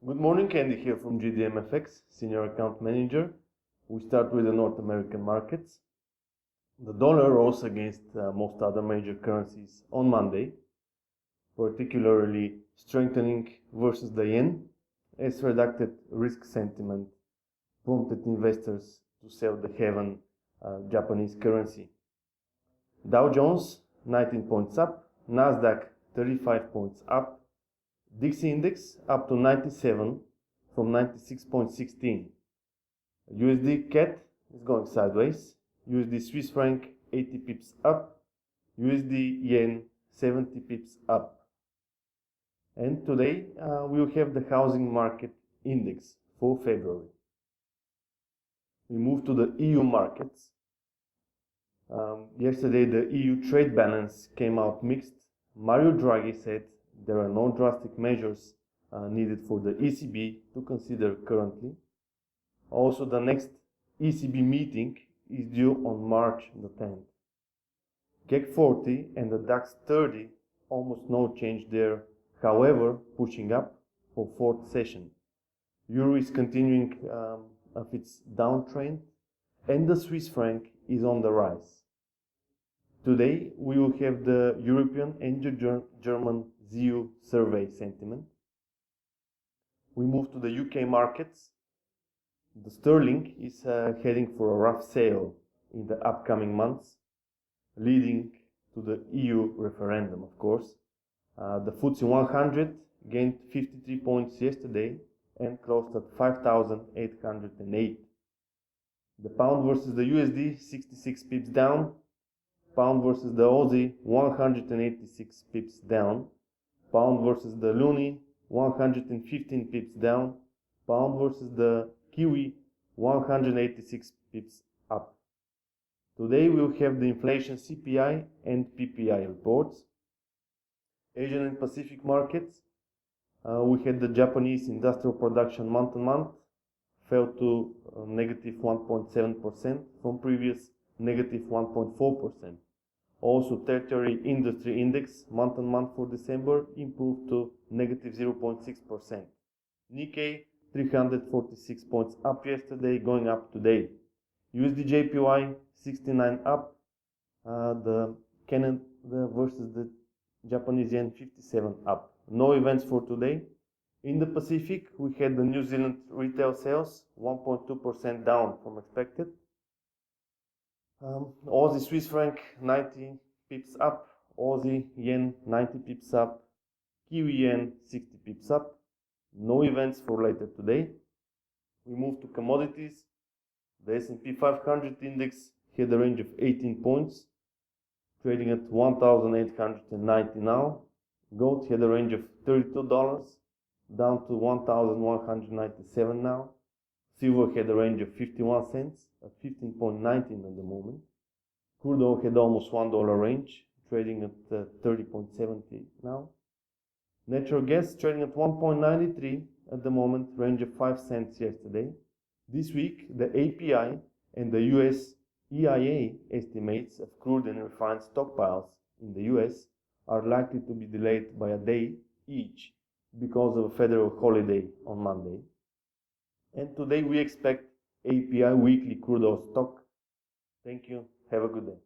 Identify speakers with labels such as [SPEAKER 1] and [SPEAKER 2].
[SPEAKER 1] Good morning, Andy here from GDMFX, Senior Account Manager. We start with the North American markets. The dollar rose against most other major currencies on Monday, particularly strengthening versus the yen, as reduced risk sentiment prompted investors to sell the haven Japanese currency. Dow Jones 19 points up, Nasdaq 35 points up, Dixie Index up to 97 from 96.16. USD CAD is going sideways. USD Swiss franc 80 pips up. USD yen 70 pips up. And today we will have the housing market index for February. We move to the EU markets. Yesterday the EU trade balance came out mixed. Mario Draghi said there are no drastic measures needed for the ECB to consider currently. Also, the next ECB meeting is due on March the 10th. CAC 40 and the DAX 30, almost no change there, however, pushing up for fourth session. Euro is continuing of its downtrend, and the Swiss franc is on the rise. Today, we will have the European and German ZEW survey sentiment. We move to the UK markets. The sterling is heading for a rough sale in the upcoming months, leading to the EU referendum, of course. The FTSE 100 gained 53 points yesterday and closed at 5,808. The pound versus the USD 66 pips down. Pound versus the Aussie 186 pips down. Pound versus the Loonie 115 pips down. Pound versus the Kiwi 186 pips up. Today we will have the inflation CPI and PPI reports. Asian and Pacific markets. We had the Japanese industrial production month-on-month fell to negative 1.7% from previous negative 1.4%. Also, Tertiary Industry Index month-on-month for December improved to negative 0.6%. Nikkei 346 points up yesterday, going up today. USD JPY 69 up. The Canada versus the Japanese yen 57 up. No events for today. In the Pacific, we had the New Zealand retail sales 1.2% down from expected. Aussie Swiss franc 90 pips up, Aussie yen 90 pips up, Kiwi yen 60 pips up. No events for later today. We move to commodities. The S&P 500 index had a range of 18 points, trading at 1,890 now. Gold had a range of $32, down to 1,197 now. Silver had a range of 51 cents at 15.19 at the moment. Crude oil had almost $1 range, trading at 30.70 now. Natural gas trading at 1.93 at the moment, range of 5 cents yesterday. This week, the API and the US EIA estimates of crude and refined stockpiles in the US are likely to be delayed by a day each because of a federal holiday on Monday. And today we expect API weekly crude oil stock. Thank you. Have a good day.